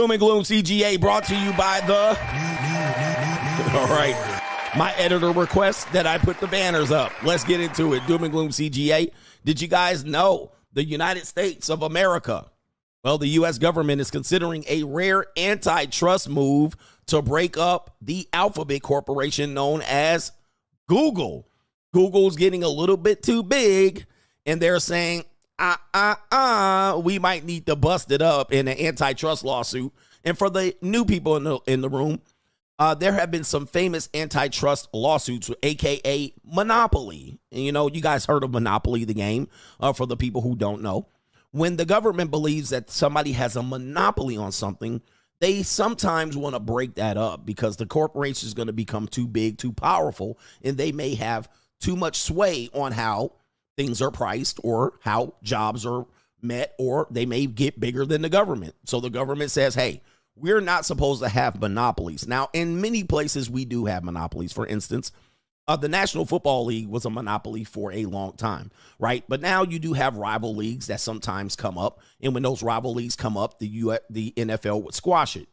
Doom and Gloom CGA brought to you by the... All right. My editor requests that I put the banners up. Let's get into it. Doom and Gloom CGA. Did you guys know the United States of America? Well, the U.S. government is considering a rare antitrust move to break up the Alphabet Corporation known as Google. Google's getting a little bit too big, and they're saying, we might need to bust it up in an antitrust lawsuit. And for the new people in the room, there have been some famous antitrust lawsuits, aka Monopoly. And you know, you guys heard of Monopoly, the game, for the people who don't know. When the government believes that somebody has a monopoly on something, they sometimes want to break that up because the corporation is going to become too big, too powerful, and they may have too much sway on how things are priced or how jobs are met, or they may get bigger than the government. So the government says, hey, we're not supposed to have monopolies. Now, in many places, we do have monopolies. For instance, the National Football League was a monopoly for a long time, right? But now you do have rival leagues that sometimes come up. And when those rival leagues come up, the NFL would squash it,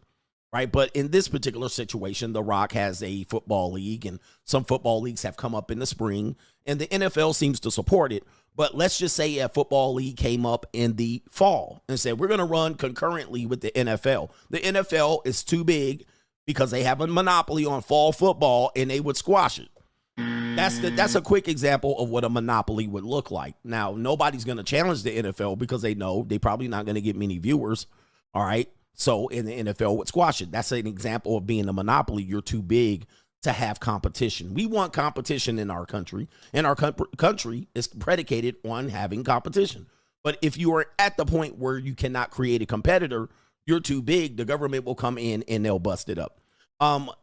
right? But in this particular situation, The Rock has a football league, and some football leagues have come up in the spring, and the NFL seems to support it. But let's just say a football league came up in the fall and said, we're going to run concurrently with the NFL. The NFL is too big because they have a monopoly on fall football, and they would squash it. That's a quick example of what a monopoly would look like. Now, nobody's going to challenge the NFL because they know they're probably not going to get many viewers, all right? So, and the NFL would squash it. That's an example of being a monopoly. You're too big to have competition. We want competition in our country, and our country is predicated on having competition. But if you are at the point where you cannot create a competitor, you're too big, the government will come in and they'll bust it up.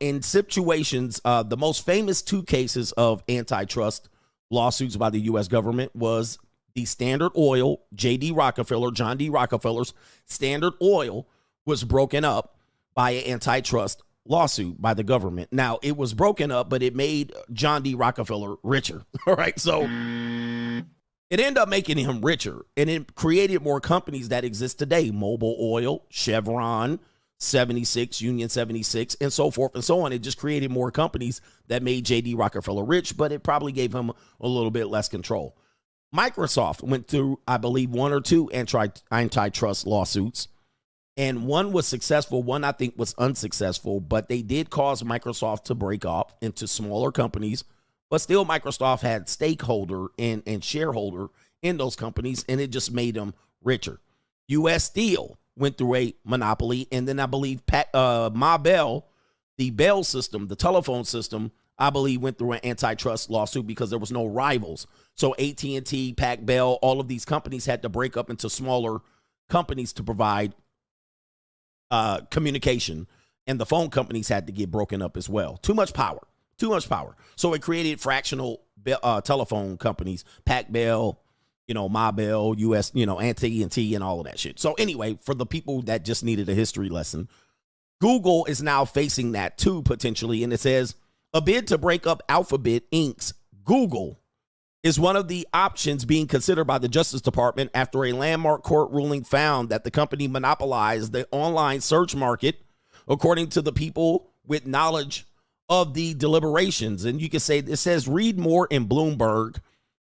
In situations, the most famous two cases of antitrust lawsuits by the U.S. government was the Standard Oil, John D. Rockefeller's Standard Oil was broken up by an antitrust lawsuit by the government. Now, it was broken up, but it made John D. Rockefeller richer. All right. So it ended up making him richer, and it created more companies that exist today. Mobil Oil, Chevron, 76, Union 76, and so forth and so on. It just created more companies that made J.D. Rockefeller rich, but it probably gave him a little bit less control. Microsoft went through, I believe, one or two antitrust lawsuits, and one was successful, one I think was unsuccessful, but they did cause Microsoft to break off into smaller companies, but still Microsoft had stakeholder and shareholder in those companies, and it just made them richer. U.S. Steel went through a monopoly, and then I believe Ma Bell, the Bell system, the telephone system, I believe went through an antitrust lawsuit because there was no rivals. So AT&T, Pac Bell, all of these companies had to break up into smaller companies to provide communication, and the phone companies had to get broken up as well. Too much power. So it created fractional telephone companies, Pac Bell, Ma Bell, US, AT&T, and all of that shit. So anyway, for the people that just needed a history lesson, Google is now facing that too, potentially. And it says, a bid to break up Alphabet Inc.'s Google is one of the options being considered by the Justice Department after a landmark court ruling found that the company monopolized the online search market, according to the people with knowledge of the deliberations. And you can say, it says read more in Bloomberg,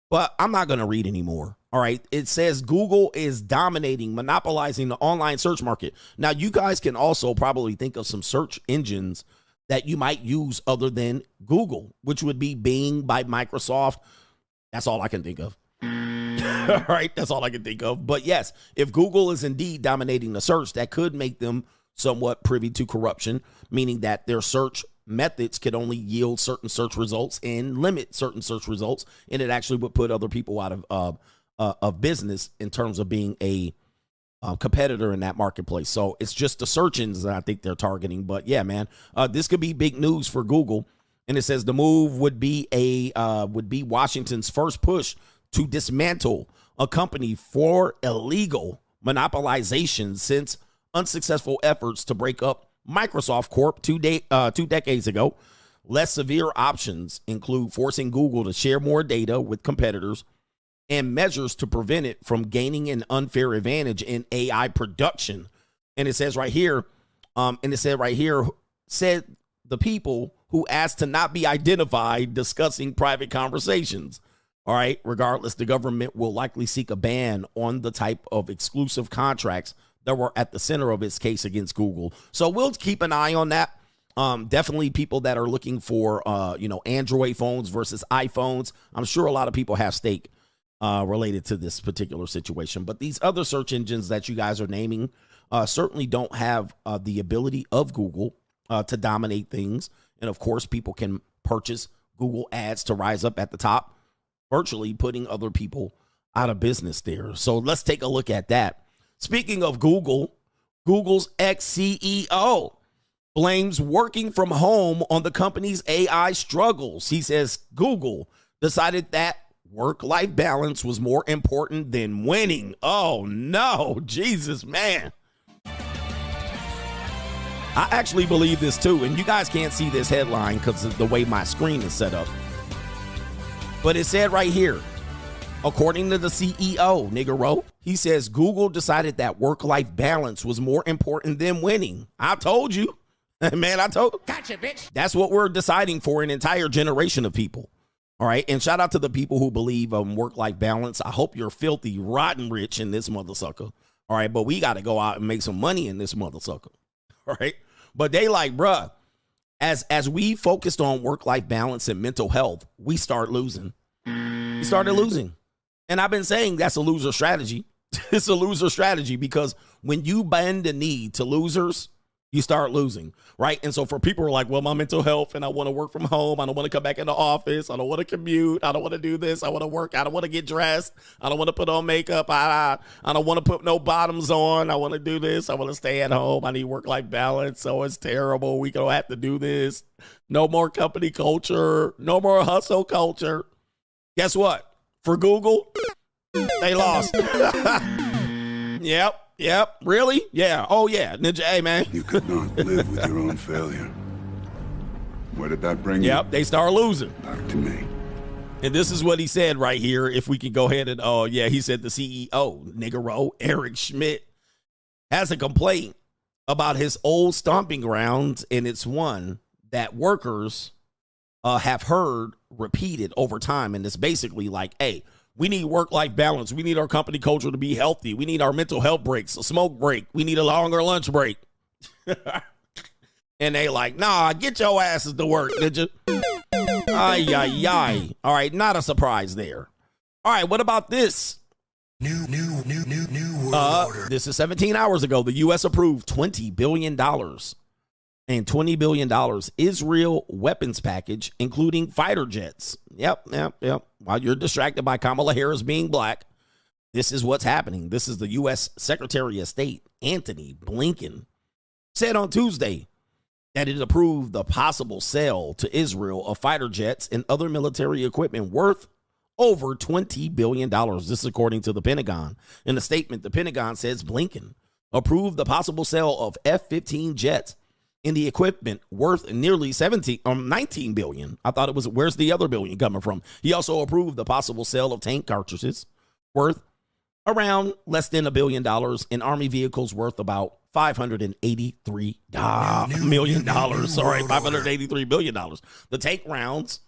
but I'm not going to read anymore. All right. It says Google is monopolizing the online search market. Now, you guys can also probably think of some search engines that you might use other than Google, which would be Bing by Microsoft. That's all I can think of. All right. That's all I can think of. But yes, if Google is indeed dominating the search, that could make them somewhat privy to corruption, meaning that their search methods could only yield certain search results and limit certain search results, and it actually would put other people out of business in terms of being a competitor in that marketplace. So it's just the search engines that I think they're targeting. But yeah, man, this could be big news for Google. And it says the move would be Washington's first push to dismantle a company for illegal monopolization since unsuccessful efforts to break up Microsoft Corp. two decades ago. Less severe options include forcing Google to share more data with competitors and measures to prevent it from gaining an unfair advantage in AI production. And it says right here, And it said right here, said the people who asked to not be identified discussing private conversations. All right. Regardless, the government will likely seek a ban on the type of exclusive contracts that were at the center of its case against Google. So we'll keep an eye on that. Definitely people that are looking for, Android phones versus iPhones. I'm sure a lot of people have stake related to this particular situation. But these other search engines that you guys are naming certainly don't have the ability of Google to dominate things. And of course, people can purchase Google ads to rise up at the top, virtually putting other people out of business there. So let's take a look at that. Speaking of Google, Google's ex-CEO blames working from home on the company's AI struggles. He says Google decided that work-life balance was more important than winning. Oh, no. Jesus, man. I actually believe this, too. And you guys can't see this headline because of the way my screen is set up. But it said right here, according to the CEO, Nigero, he says Google decided that work-life balance was more important than winning. I told you. Man, I told you. Gotcha, bitch. That's what we're deciding for an entire generation of people. All right. And shout out to the people who believe work-life balance. I hope you're filthy, rotten rich in this mother sucker. All right. But we got to go out and make some money in this mother sucker. All right. But they like, bruh, as we focused on work-life balance and mental health, we start losing. We started losing. And I've been saying that's a loser strategy. It's a loser strategy because when you bend the knee to losers, you start losing, right? And so for people who are like, well, my mental health and I want to work from home. I don't want to come back in the office. I don't want to commute. I don't want to do this. I want to work. I don't want to get dressed. I don't want to put on makeup. I don't want to put no bottoms on. I want to do this. I want to stay at home. I need work-life balance. So it's terrible. We don't have to do this. No more company culture. No more hustle culture. Guess what? For Google, they lost. Yep. Really? Yeah. Oh, yeah. Ninja, hey, man. You could not live with your own failure. Where did that bring you? Yep, they start losing. Back to me. And this is what he said right here. If we can go ahead and, he said the CEO, Nigero, Eric Schmidt, has a complaint about his old stomping grounds, and it's one that workers have heard repeated over time. And it's basically like, hey, we need work-life balance. We need our company culture to be healthy. We need our mental health breaks, a smoke break. We need a longer lunch break. And they like, nah, get your asses to work, did you? Ay. All right, not a surprise there. All right, what about this? New world order. This is 17 hours ago. The U.S. approved $20 billion and $20 billion Israel weapons package, including fighter jets. Yep. While you're distracted by Kamala Harris being black, this is what's happening. This is the U.S. Secretary of State, Anthony Blinken, said on Tuesday that it approved the possible sale to Israel of fighter jets and other military equipment worth over $20 billion. This is according to the Pentagon. In a statement, the Pentagon says Blinken approved the possible sale of F-15 jets in the equipment worth nearly 19 billion. I thought it was, where's the other billion coming from? He also approved the possible sale of tank cartridges worth around less than $1 billion and Army vehicles worth about $583 million. All right, $583 billion. The tank rounds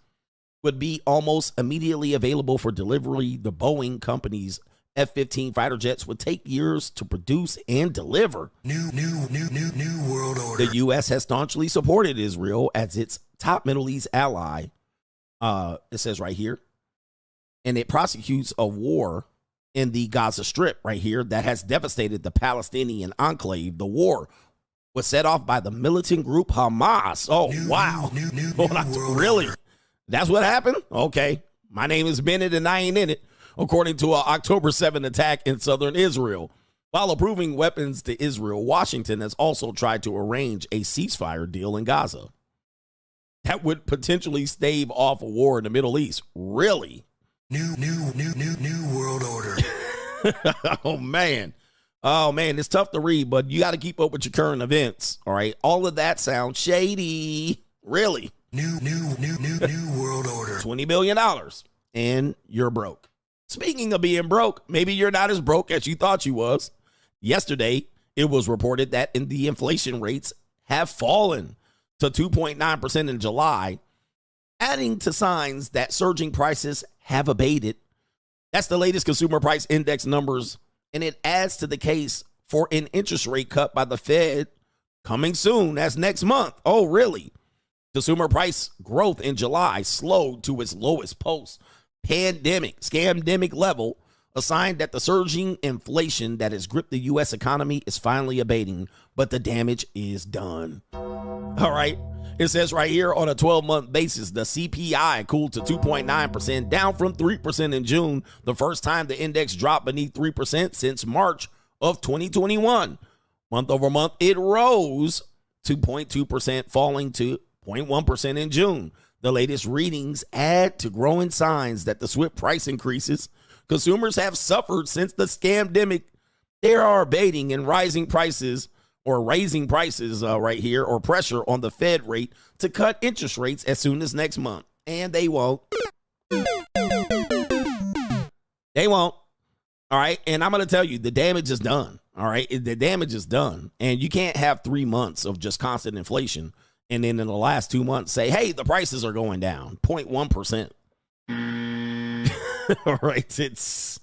would be almost immediately available for delivery. The Boeing company's F-15 fighter jets would take years to produce and deliver. New world order. The U.S. has staunchly supported Israel as its top Middle East ally. It says right here. And it prosecutes a war in the Gaza Strip right here that has devastated the Palestinian enclave. The war was set off by the militant group Hamas. Oh, wow. Really? That's what happened? Okay. My name is Bennett and I ain't in it. According to an October 7 attack in southern Israel. While approving weapons to Israel, Washington has also tried to arrange a ceasefire deal in Gaza that would potentially stave off a war in the Middle East. Really? New world order. Oh, man, it's tough to read, but you got to keep up with your current events. All right. All of that sounds shady. Really? New world order. $20 billion and you're broke. Speaking of being broke, maybe you're not as broke as you thought you was. Yesterday, it was reported that in the inflation rates have fallen to 2.9% in July, adding to signs that surging prices have abated. That's the latest consumer price index numbers, and it adds to the case for an interest rate cut by the Fed coming soon. That's next month. Oh, really? Consumer price growth in July slowed to its lowest post-pandemic, scamdemic level, a sign that the surging inflation that has gripped the U.S. economy is finally abating, but the damage is done. All right. It says right here, on a 12-month basis, the CPI cooled to 2.9%, down from 3% in June, the first time the index dropped beneath 3% since March of 2021. Month over month, it rose 2.2%, falling to 0.1% in June. The latest readings add to growing signs that the swift price increases consumers have suffered since the scamdemic, they are abating, and raising prices right here, or pressure on the Fed rate to cut interest rates as soon as next month. And they won't. They won't. All right. And I'm going to tell you, the damage is done. All right. The damage is done. And you can't have 3 months of just constant inflation and then in the last 2 months say, hey, the prices are going down 0.1%. All right. It's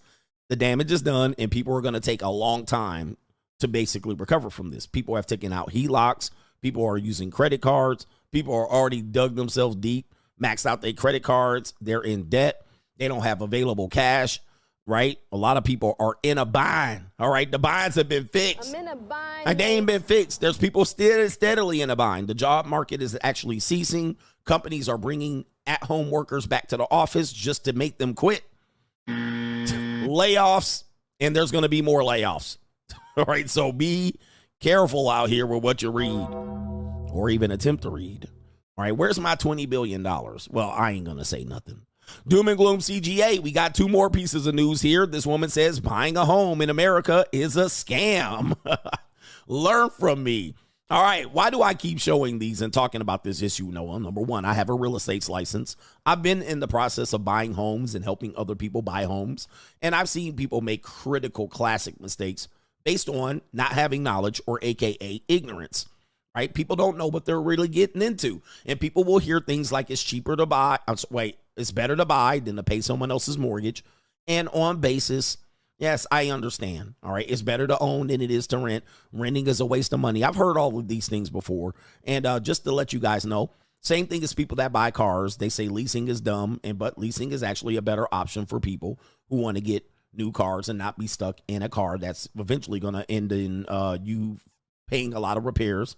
the damage is done, and people are going to take a long time to basically recover from this. People have taken out HELOCs. People are using credit cards. People are already dug themselves deep, maxed out their credit cards. They're in debt. They don't have available cash, right? A lot of people are in a bind. All right. The binds have been fixed. I'm in a bind. And they ain't been fixed. There's people still steadily in a bind. The job market is actually ceasing. Companies are bringing at-home workers back to the office just to make them quit. Layoffs, and there's going to be more layoffs. All right, so be careful out here with what you read or even attempt to read. All right, where's my $20 billion? Well, I ain't going to say nothing. Doom and Gloom CGA, we got 2 more pieces of news here. This woman says buying a home in America is a scam. Learn from me. All right, why do I keep showing these and talking about this issue, Noah? Number one, I have a real estate license. I've been in the process of buying homes and helping other people buy homes, and I've seen people make critical classic mistakes based on not having knowledge, or AKA ignorance, right? People don't know what they're really getting into, and people will hear things like it's cheaper to buy. It's better to buy than to pay someone else's mortgage, and on basis, yes, I understand. All right. It's better to own than it is to rent. Renting is a waste of money. I've heard all of these things before. And just to let you guys know, same thing as people that buy cars. They say leasing is dumb, but leasing is actually a better option for people who want to get new cars and not be stuck in a car that's eventually going to end in you paying a lot of repairs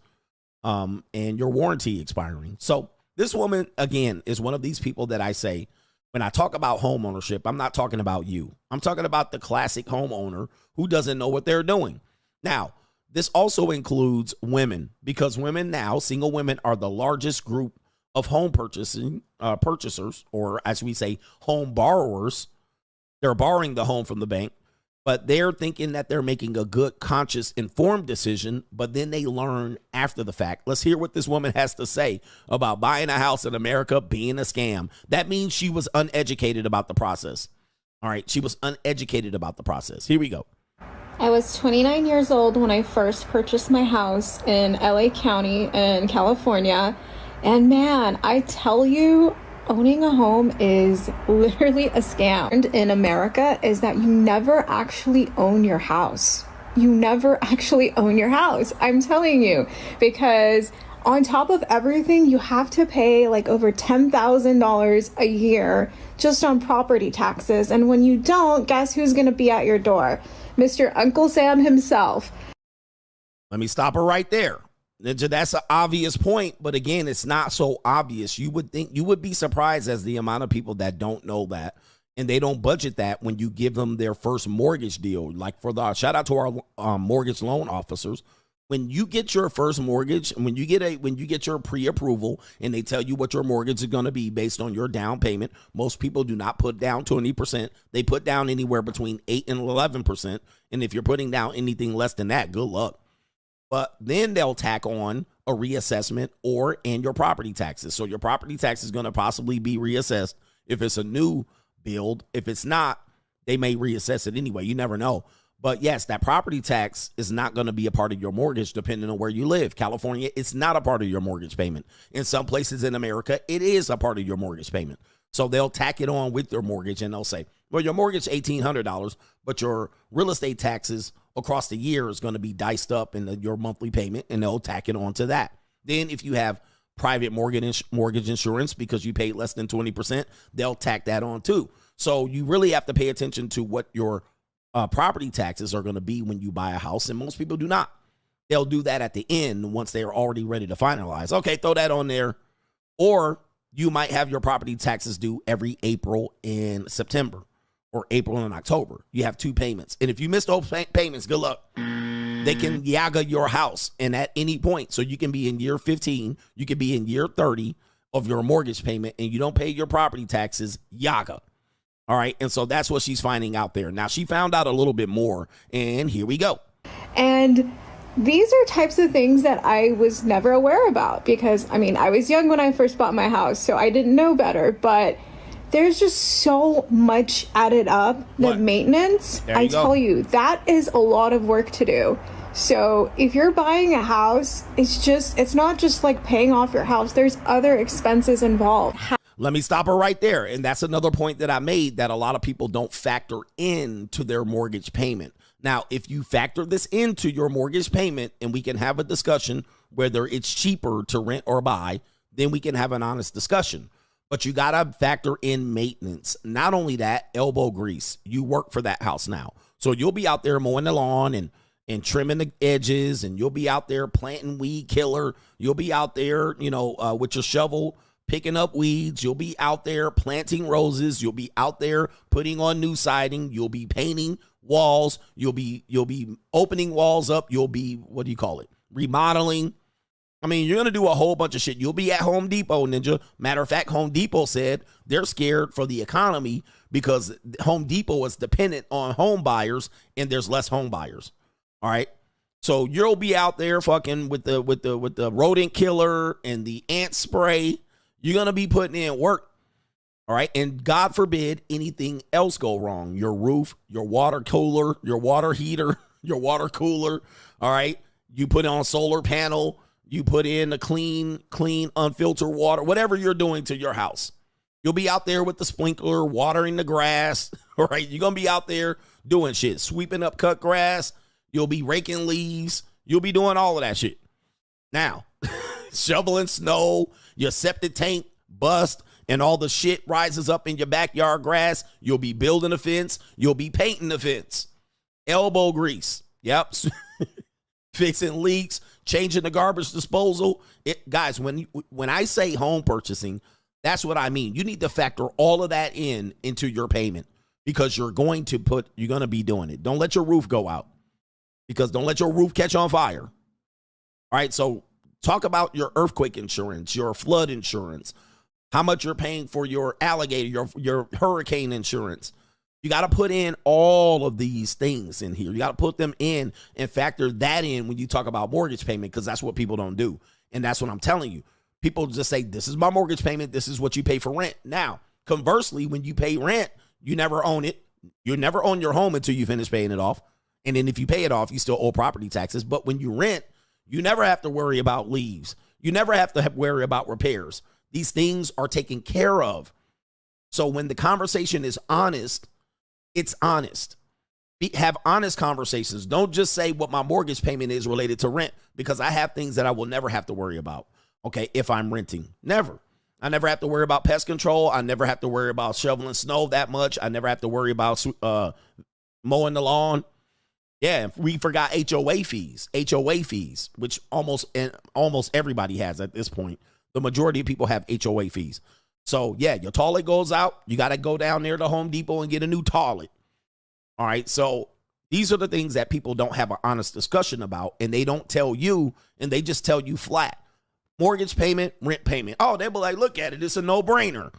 and your warranty expiring. So this woman, again, is one of these people that I say, when I talk about home ownership, I'm not talking about you. I'm talking about the classic homeowner who doesn't know what they're doing. Now, this also includes women, because women now, single women, are the largest group of home purchasers, or as we say, home borrowers. They're borrowing the home from the bank, but they're thinking that they're making a good, conscious, informed decision, but then they learn after the fact. Let's hear what this woman has to say about buying a house in America being a scam. That means she was uneducated about the process. All right, she was uneducated about the process. Here we go. I was 29 years old when I first purchased my house in LA County in California. And man, I tell you, owning a home is literally a scam. And in America is that you never actually own your house. You never actually own your house. I'm telling you, because on top of everything, you have to pay like over $10,000 a year just on property taxes. And when you don't, guess who's going to be at your door? Mr. Uncle Sam himself. Let me stop her right there. That's an obvious point, but again, it's not so obvious. You would be surprised as the amount of people that don't know that, and they don't budget that when you give them their first mortgage deal. Like shout out to our mortgage loan officers. When you get your first mortgage, when you get your pre-approval and they tell you what your mortgage is going to be based on your down payment, most people do not put down 20%. They put down anywhere between 8 and 11%. And if you're putting down anything less than that, good luck. But then they'll tack on a reassessment and your property taxes. So your property tax is going to possibly be reassessed if it's a new build. If it's not, they may reassess it anyway. You never know. But yes, that property tax is not going to be a part of your mortgage depending on where you live. California, it's not a part of your mortgage payment. In some places in America, it is a part of your mortgage payment. So they'll tack it on with your mortgage and they'll say, well, your mortgage is $1,800, but your real estate taxes across the year is going to be diced up in your monthly payment, and they'll tack it on to that. Then if you have private mortgage insurance because you paid less than 20%, they'll tack that on too. So you really have to pay attention to what your property taxes are going to be when you buy a house, and most people do not. They'll do that at the end once they're already ready to finalize. Okay, throw that on there. Or you might have your property taxes due every April and September, or April and October. You have 2 payments. And if you miss those payments, good luck. They can yaga your house, and at any point. So you can be in year 15, you can be in year 30 of your mortgage payment, and you don't pay your property taxes, yaga. All right, and so that's what she's finding out there. Now, she found out a little bit more, and here we go. And these are types of things that I was never aware about because, I mean, I was young when I first bought my house, so I didn't know better, but there's just so much added up. The maintenance, I tell you, that is a lot of work to do. So if you're buying a house, it's not just like paying off your house. There's other expenses involved. Let me stop her right there. And that's another point that I made that a lot of people don't factor into their mortgage payment. Now, if you factor this into your mortgage payment and we can have a discussion whether it's cheaper to rent or buy, then we can have an honest discussion. But you got to factor in maintenance. Not only that, elbow grease. You work for that house now. So you'll be out there mowing the lawn and trimming the edges, and you'll be out there planting weed killer. You'll be out there, with your shovel, picking up weeds. You'll be out there planting roses. You'll be out there putting on new siding. You'll be painting walls. You'll be opening walls up. You'll be, remodeling. I mean, you're going to do a whole bunch of shit. You'll be at Home Depot, Ninja. Matter of fact, Home Depot said they're scared for the economy because Home Depot is dependent on home buyers and there's less home buyers. All right. So you'll be out there fucking with the rodent killer and the ant spray. You're going to be putting in work. All right. And God forbid anything else go wrong. Your roof, your water cooler, your water heater, your water cooler. All right. You put on a solar panel. You put in a clean, unfiltered water, whatever you're doing to your house. You'll be out there with the sprinkler, watering the grass. All right. You're going to be out there doing shit, sweeping up cut grass. You'll be raking leaves. You'll be doing all of that shit. Now, shoveling snow, your septic tank bust, and all the shit rises up in your backyard grass. You'll be building a fence. You'll be painting the fence. Elbow grease. Yep. Fixing leaks, changing the garbage disposal. Guys, when I say home purchasing, that's what I mean. You need to factor all of that into your payment because you're going to be doing it. Don't let your roof go out because don't let your roof catch on fire. All right, so talk about your earthquake insurance, your flood insurance, how much you're paying for your alligator, your hurricane insurance. You got to put in all of these things in here. You got to put them in and factor that in when you talk about mortgage payment because that's what people don't do. And that's what I'm telling you. People just say, this is my mortgage payment. This is what you pay for rent. Now, conversely, when you pay rent, you never own it. You never own your home until you finish paying it off. And then if you pay it off, you still owe property taxes. But when you rent, you never have to worry about leaves. You never have to worry about repairs. These things are taken care of. So when the conversation is honest, it's honest. Have honest conversations. Don't just say what my mortgage payment is related to rent because I have things that I will never have to worry about. Okay, if I'm renting. Never. I never have to worry about pest control. I never have to worry about shoveling snow that much. I never have to worry about mowing the lawn. Yeah, we forgot HOA fees, which almost everybody has at this point. The majority of people have HOA fees. So, yeah, your toilet goes out. You got to go down there to Home Depot and get a new toilet. All right, so these are the things that people don't have an honest discussion about, and they don't tell you, and they just tell you flat. Mortgage payment, rent payment. Oh, they'll be like, look at it. It's a no-brainer.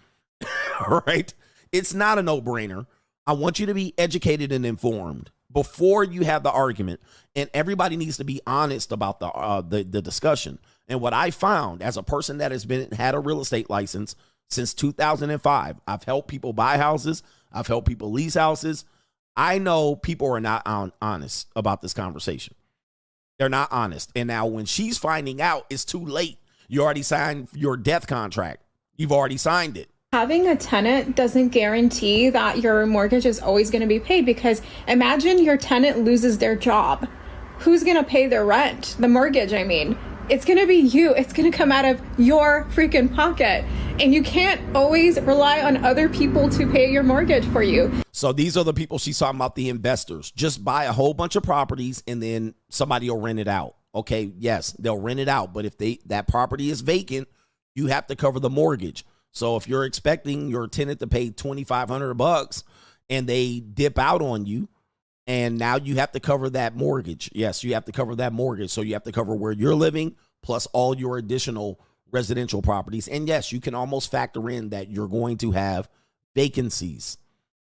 All right? It's not a no-brainer. I want you to be educated and informed before you have the argument, and everybody needs to be honest about the discussion. And what I found as a person that has had a real estate license since 2005, I've helped people buy houses. I've helped people lease houses. I know people are not honest about this conversation. They're not honest. And now when she's finding out, it's too late. You already signed your death contract. You've already signed it. Having a tenant doesn't guarantee that your mortgage is always going to be paid, because imagine your tenant loses their job. Who's going to pay their rent? The mortgage, I mean. It's going to be you. It's going to come out of your freaking pocket. And you can't always rely on other people to pay your mortgage for you. So these are the people she's talking about, the investors. Just buy a whole bunch of properties and then somebody will rent it out. Okay, yes, they'll rent it out. But if that property is vacant, you have to cover the mortgage. So if you're expecting your tenant to pay $2,500 and they dip out on you, and now you have to cover that mortgage. Yes, you have to cover that mortgage. So you have to cover where you're living plus all your additional residential properties. And yes, you can almost factor in that you're going to have vacancies.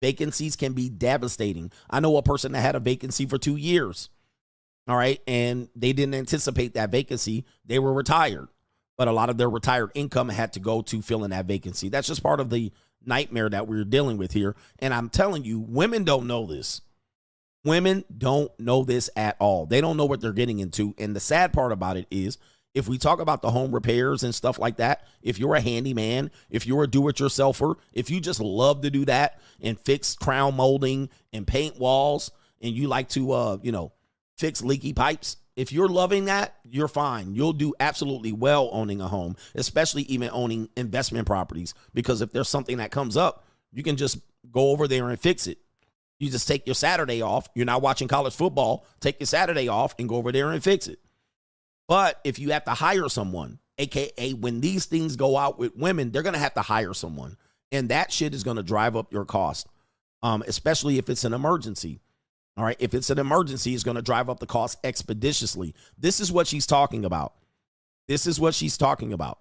Vacancies can be devastating. I know a person that had a vacancy for 2 years. All right. And they didn't anticipate that vacancy. They were retired, but a lot of their retired income had to go to fill in that vacancy. That's just part of the nightmare that we're dealing with here. And I'm telling you, women don't know this. Women don't know this at all. They don't know what they're getting into. And the sad part about it is, if we talk about the home repairs and stuff like that, if you're a handyman, if you're a do-it-yourselfer, if you just love to do that and fix crown molding and paint walls, and you like to, fix leaky pipes, if you're loving that, you're fine. You'll do absolutely well owning a home, especially even owning investment properties, because if there's something that comes up, you can just go over there and fix it. You just take your Saturday off. You're not watching college football. Take your Saturday off and go over there and fix it. But if you have to hire someone, AKA when these things go out with women, they're going to have to hire someone. And that shit is going to drive up your cost, especially if it's an emergency. All right. If it's an emergency, it's going to drive up the cost expeditiously. This is what she's talking about. This is what she's talking about.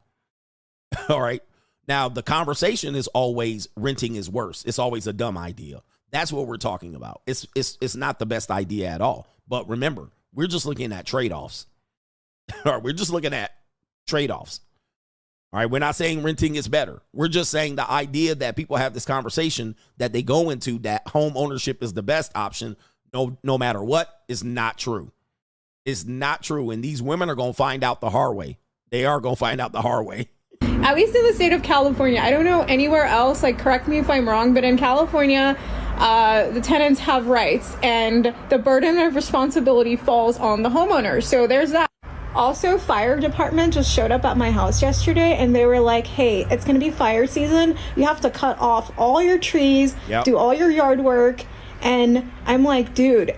All right. Now, the conversation is always renting is worse. It's always a dumb idea. That's what we're talking about. It's not the best idea at all. But remember, we're just looking at trade-offs. All right, we're just looking at trade-offs. All right, we're not saying renting is better. We're just saying the idea that people have this conversation that they go into, that home ownership is the best option, no matter what, is not true. It's not true. And these women are going to find out the hard way. They are going to find out the hard way. At least in the state of California. I don't know anywhere else, like, correct me if I'm wrong, but in California, the tenants have rights and the burden of responsibility falls on the homeowner. So there's that. Also, fire department just showed up at my house yesterday and they were like, hey, it's going to be fire season. You have to cut off all your trees, do all your yard work. And I'm like, dude,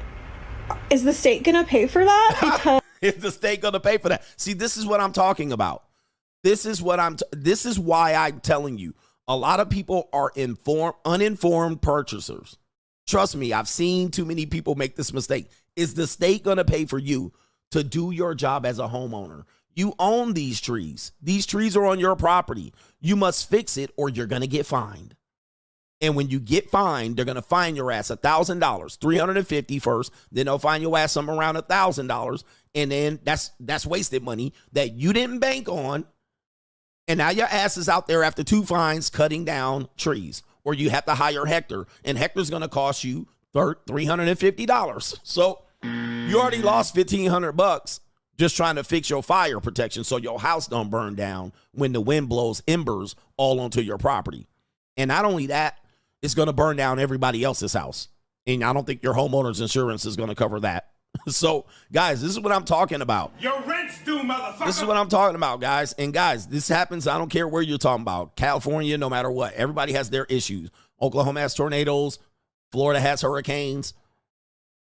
is the state going to pay for that? Because is the state going to pay for that? See, this is what I'm talking about. This is why I'm telling you, a lot of people are uninformed purchasers. Trust me, I've seen too many people make this mistake. Is the state going to pay for you to do your job as a homeowner? You own these trees. These trees are on your property. You must fix it or you're going to get fined. And when you get fined, they're going to fine your ass $1,000, $350 first. Then they'll fine your ass something around $1,000. And then that's wasted money that you didn't bank on. And now your ass is out there after 2 fines cutting down trees. Or you have to hire Hector. And Hector's going to cost you $350. So you already lost $1,500 just trying to fix your fire protection so your house don't burn down when the wind blows embers all onto your property. And not only that, it's going to burn down everybody else's house. And I don't think your homeowner's insurance is going to cover that. So, guys, this is what I'm talking about. Your rent's due, motherfucker. This is what I'm talking about, guys. And, guys, this happens. I don't care where you're talking about. California, no matter what. Everybody has their issues. Oklahoma has tornadoes. Florida has hurricanes.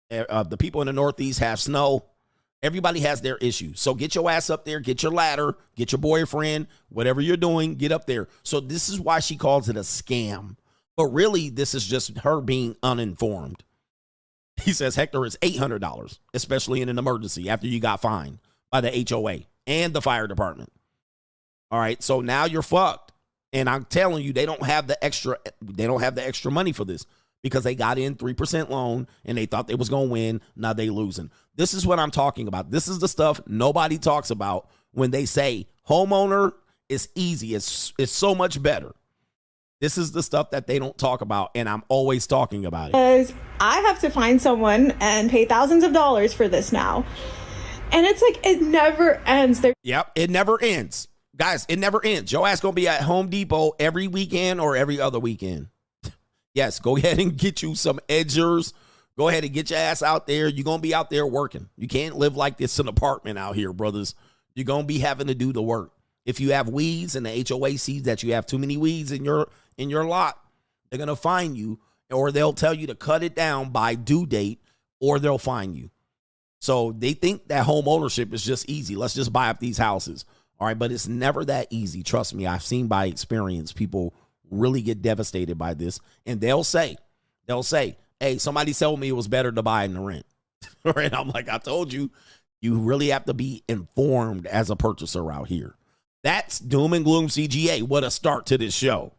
The people in the Northeast have snow. Everybody has their issues. So get your ass up there. Get your ladder. Get your boyfriend. Whatever you're doing, get up there. So this is why she calls it a scam. But really, this is just her being uninformed. He says, Hector, is $800, especially in an emergency after you got fined by the HOA and the fire department. All right, so now you're fucked. And I'm telling you, they don't have the extra money for this because they got in 3% loan and they thought they was going to win. Now they losing. This is what I'm talking about. This is the stuff nobody talks about when they say homeowner is easy. It's so much better. This is the stuff that they don't talk about, and I'm always talking about it. Because I have to find someone and pay thousands of dollars for this now. And it's like, it never ends. Yep, it never ends. Guys, it never ends. Your ass going to be at Home Depot every weekend or every other weekend. Yes, go ahead and get you some edgers. Go ahead and get your ass out there. You're going to be out there working. You can't live like this in an apartment out here, brothers. You're going to be having to do the work. If you have weeds and the HOA sees that you have too many weeds in your lot, they're going to fine you, or they'll tell you to cut it down by due date, or they'll fine you. So they think that home ownership is just easy. Let's just buy up these houses. All right, but it's never that easy. Trust me, I've seen by experience people really get devastated by this, and they'll say, hey, somebody told me it was better to buy and to rent. All right, I'm like, I told you, you really have to be informed as a purchaser out here. That's Doom and Gloom CGA. What a start to this show.